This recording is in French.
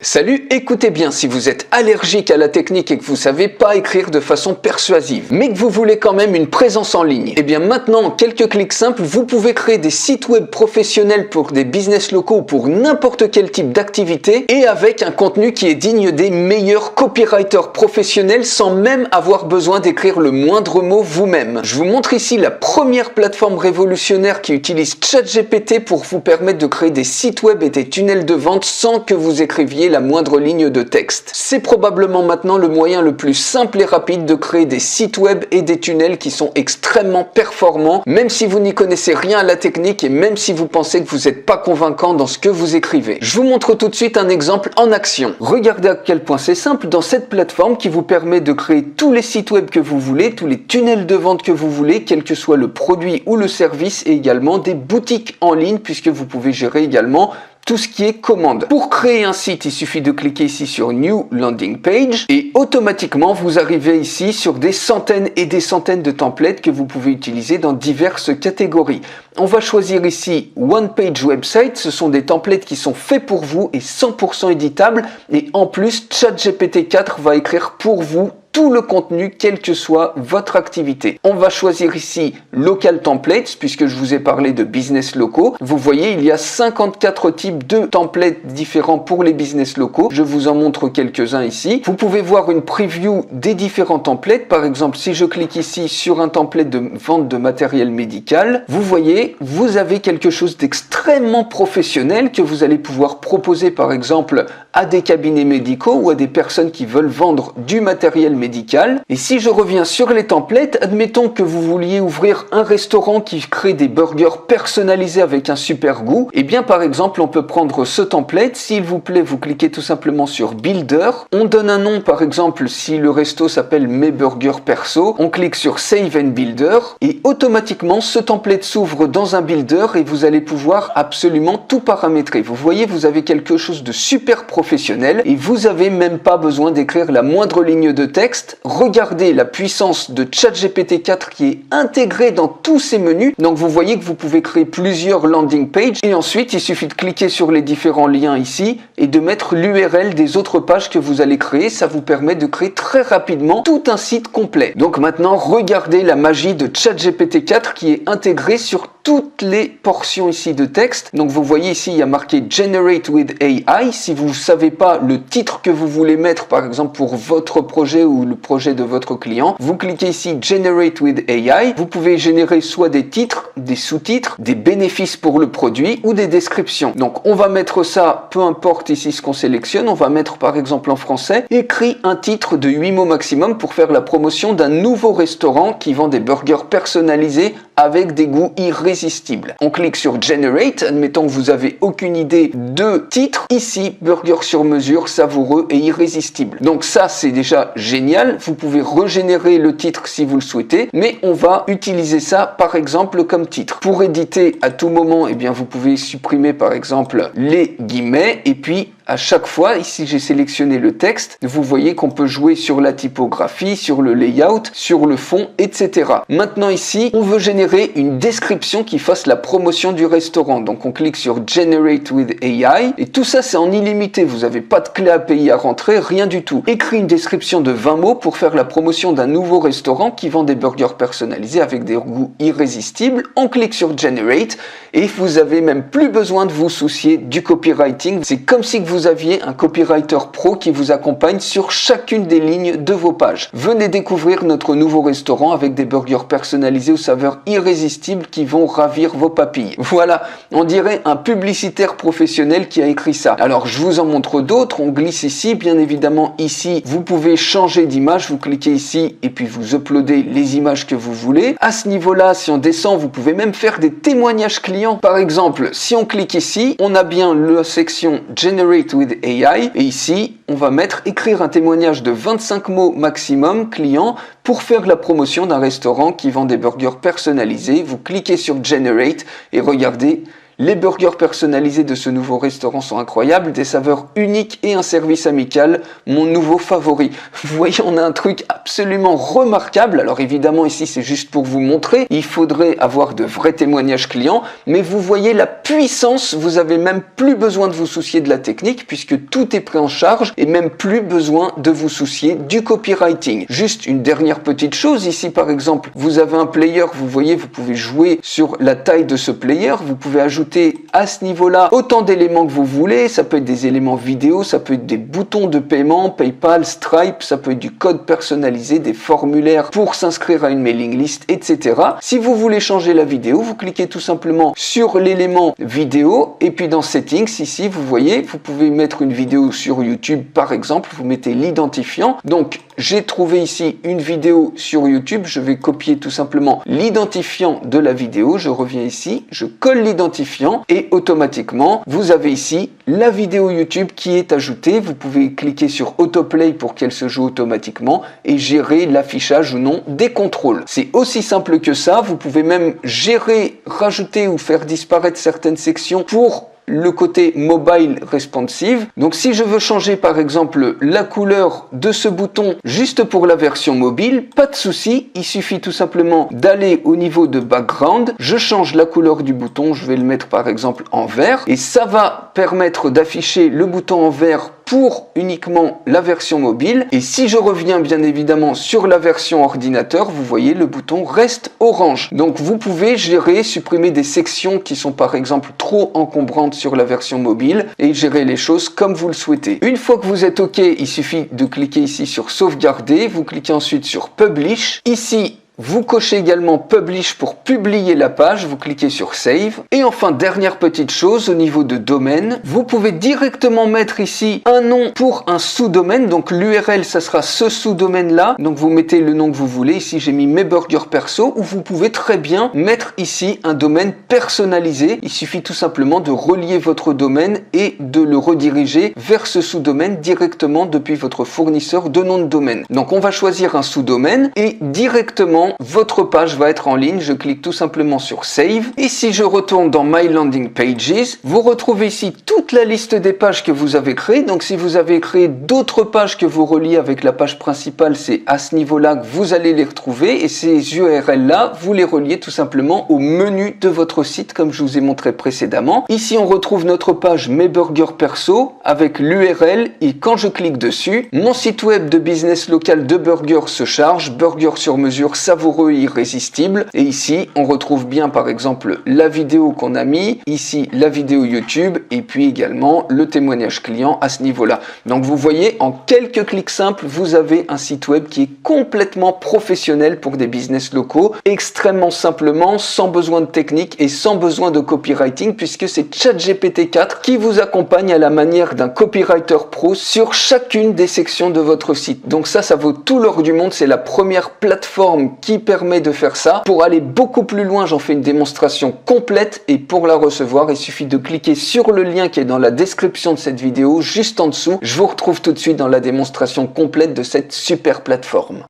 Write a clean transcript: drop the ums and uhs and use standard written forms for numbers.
Salut, écoutez bien, si vous êtes allergique à la technique et que vous savez pas écrire de façon persuasive, mais que vous voulez quand même une présence en ligne, et bien maintenant, en quelques clics simples, vous pouvez créer des sites web professionnels pour des business locaux ou pour n'importe quel type d'activité et avec un contenu qui est digne des meilleurs copywriters professionnels sans même avoir besoin d'écrire le moindre mot vous-même. Je vous montre ici la première plateforme révolutionnaire qui utilise ChatGPT pour vous permettre de créer des sites web et des tunnels de vente sans que vous écriviez la moindre ligne de texte. C'est probablement maintenant le moyen le plus simple et rapide de créer des sites web et des tunnels qui sont extrêmement performants, même si vous n'y connaissez rien à la technique et même si vous pensez que vous n'êtes pas convaincant dans ce que vous écrivez. Je vous montre tout de suite un exemple en action. Regardez à quel point c'est simple dans cette plateforme qui vous permet de créer tous les sites web que vous voulez, tous les tunnels de vente que vous voulez, quel que soit le produit ou le service, et également des boutiques en ligne puisque vous pouvez gérer également tout ce qui est commande. Pour créer un site, il suffit de cliquer ici sur New Landing Page et automatiquement vous arrivez ici sur des centaines et des centaines de templates que vous pouvez utiliser dans diverses catégories. On va choisir ici One Page Website, ce sont des templates qui sont faits pour vous et 100% éditables et en plus ChatGPT 4 va écrire pour vous tout le contenu, quelle que soit votre activité. On va choisir ici Local Templates, puisque je vous ai parlé de business locaux. Vous voyez, il y a 54 types de templates différents pour les business locaux. Je vous en montre quelques-uns ici. Vous pouvez voir une preview des différents templates. Par exemple, si je clique ici sur un template de vente de matériel médical, vous voyez, vous avez quelque chose d'extrêmement professionnel que vous allez pouvoir proposer, par exemple, à des cabinets médicaux ou à des personnes qui veulent vendre du matériel médical. Et si je reviens sur les templates, admettons que vous vouliez ouvrir un restaurant qui crée des burgers personnalisés avec un super goût, et bien par exemple on peut prendre ce template, s'il vous plaît vous cliquez tout simplement sur Builder, on donne un nom par exemple si le resto s'appelle Mes Burgers Perso, on clique sur Save and Builder et automatiquement ce template s'ouvre dans un builder et vous allez pouvoir absolument tout paramétrer. Vous voyez, vous avez quelque chose de super professionnel et vous avez même pas besoin d'écrire la moindre ligne de texte. Regardez la puissance de ChatGPT 4 qui est intégrée dans tous ces menus. Donc vous voyez que vous pouvez créer plusieurs landing pages et ensuite il suffit de cliquer sur les différents liens ici et de mettre l'URL des autres pages que vous allez créer. Ça vous permet de créer très rapidement tout un site complet. Donc maintenant regardez la magie de ChatGPT 4 qui est intégrée sur toutes les portions ici de texte. Donc vous voyez ici il y a marqué Generate with AI. Si vous ne savez pas le titre que vous voulez mettre par exemple pour votre projet ou le projet de votre client, vous cliquez ici Generate with AI. Vous pouvez générer soit des titres, des sous-titres, des bénéfices pour le produit ou des descriptions. Donc on va mettre ça, peu importe ici ce qu'on sélectionne, on va mettre par exemple en français, écrit un titre de 8 mots maximum pour faire la promotion d'un nouveau restaurant qui vend des burgers personnalisés avec des goûts irrésistibles. On clique sur Generate, admettons que vous n'avez aucune idée de titre. Ici, burger sur mesure, savoureux et irrésistible. Donc ça, c'est déjà génial. Vous pouvez régénérer le titre si vous le souhaitez, mais on va utiliser ça, par exemple, comme titre. Pour éditer à tout moment, eh bien, vous pouvez supprimer, par exemple, les guillemets, et puis à chaque fois, ici j'ai sélectionné le texte, vous voyez qu'on peut jouer sur la typographie, sur le layout, sur le fond, etc. Maintenant ici, on veut générer une description qui fasse la promotion du restaurant. Donc on clique sur Generate with AI et tout ça c'est en illimité. Vous n'avez pas de clé API à rentrer, rien du tout. Écris une description de 20 mots pour faire la promotion d'un nouveau restaurant qui vend des burgers personnalisés avec des goûts irrésistibles. On clique sur Generate et vous avez même plus besoin de vous soucier du copywriting. C'est comme si vous aviez un copywriter pro qui vous accompagne sur chacune des lignes de vos pages. Venez découvrir notre nouveau restaurant avec des burgers personnalisés aux saveurs irrésistibles qui vont ravir vos papilles. Voilà, on dirait un publicitaire professionnel qui a écrit ça. Alors je vous en montre d'autres, on glisse ici, bien évidemment ici vous pouvez changer d'image, vous cliquez ici et puis vous uploadez les images que vous voulez. À ce niveau-là, si on descend, vous pouvez même faire des témoignages clients. Par exemple, si on clique ici, on a bien la section Generate with AI et ici on va mettre écrire un témoignage de 25 mots maximum client pour faire la promotion d'un restaurant qui vend des burgers personnalisés. Vous cliquez sur Generate et regardez Les burgers personnalisés de ce nouveau restaurant sont incroyables, des saveurs uniques et un service amical, mon nouveau favori. Vous voyez, on a un truc absolument remarquable. Alors évidemment ici c'est juste pour vous montrer, il faudrait avoir de vrais témoignages clients, mais vous voyez la puissance, vous avez même plus besoin de vous soucier de la technique puisque tout est pris en charge et même plus besoin de vous soucier du copywriting. Juste une dernière petite chose, ici par exemple, vous avez un player, vous voyez, vous pouvez jouer sur la taille de ce player, vous pouvez ajouter à ce niveau-là autant d'éléments que vous voulez, ça peut être des éléments vidéo, ça peut être des boutons de paiement, PayPal, Stripe, ça peut être du code personnalisé, des formulaires pour s'inscrire à une mailing list, etc. Si vous voulez changer la vidéo, vous cliquez tout simplement sur l'élément vidéo et puis dans Settings, ici, vous voyez, vous pouvez mettre une vidéo sur YouTube par exemple, vous mettez l'identifiant. Donc, j'ai trouvé ici une vidéo sur YouTube, je vais copier tout simplement l'identifiant de la vidéo, je reviens ici, je colle l'identifiant et automatiquement, vous avez ici la vidéo YouTube qui est ajoutée. Vous pouvez cliquer sur Autoplay pour qu'elle se joue automatiquement et gérer l'affichage ou non des contrôles. C'est aussi simple que ça, vous pouvez même gérer, rajouter ou faire disparaître certaines sections pour le côté mobile responsive. Donc si je veux changer par exemple la couleur de ce bouton juste pour la version mobile, pas de souci, il suffit tout simplement d'aller au niveau de background, je change la couleur du bouton, je vais le mettre par exemple en vert et ça va permettre d'afficher le bouton en vert pour uniquement la version mobile. Et si je reviens bien évidemment sur la version ordinateur, vous voyez le bouton reste orange. Donc vous pouvez gérer, supprimer des sections qui sont par exemple trop encombrantes sur la version mobile et gérer les choses comme vous le souhaitez. Une fois que vous êtes OK, il suffit de cliquer ici sur sauvegarder, vous cliquez ensuite sur Publish. Ici, vous cochez également Publish pour publier la page, vous cliquez sur Save. Et enfin, dernière petite chose, au niveau de domaine, vous pouvez directement mettre ici un nom pour un sous-domaine. Donc l'URL, ça sera ce sous-domaine-là. Donc vous mettez le nom que vous voulez. Ici, j'ai mis mes burgers perso, ou vous pouvez très bien mettre ici un domaine personnalisé. Il suffit tout simplement de relier votre domaine et de le rediriger vers ce sous-domaine directement depuis votre fournisseur de nom de domaine. Donc on va choisir un sous-domaine et directement votre page va être en ligne. Je clique tout simplement sur Save. Et si je retourne dans My Landing Pages, vous retrouvez ici toute la liste des pages que vous avez créées. Donc si vous avez créé d'autres pages que vous reliez avec la page principale, c'est à ce niveau-là que vous allez les retrouver. Et ces URL-là, vous les reliez tout simplement au menu de votre site, comme je vous ai montré précédemment. Ici, on retrouve notre page Mes Burgers Perso avec l'URL. Et quand je clique dessus, mon site web de business local de burgers se charge. Burgers sur mesure, savoureux et irrésistible. Et ici, on retrouve bien par exemple la vidéo qu'on a mis, ici la vidéo YouTube et puis également le témoignage client à ce niveau-là. Donc vous voyez, en quelques clics simples, vous avez un site web qui est complètement professionnel pour des business locaux, extrêmement simplement, sans besoin de technique et sans besoin de copywriting, puisque c'est ChatGPT 4 qui vous accompagne à la manière d'un copywriter pro sur chacune des sections de votre site. Donc ça vaut tout l'or du monde. C'est la première plateforme qui permet de faire ça. Pour aller beaucoup plus loin, j'en fais une démonstration complète et pour la recevoir, il suffit de cliquer sur le lien qui est dans la description de cette vidéo, juste en dessous. Je vous retrouve tout de suite dans la démonstration complète de cette super plateforme.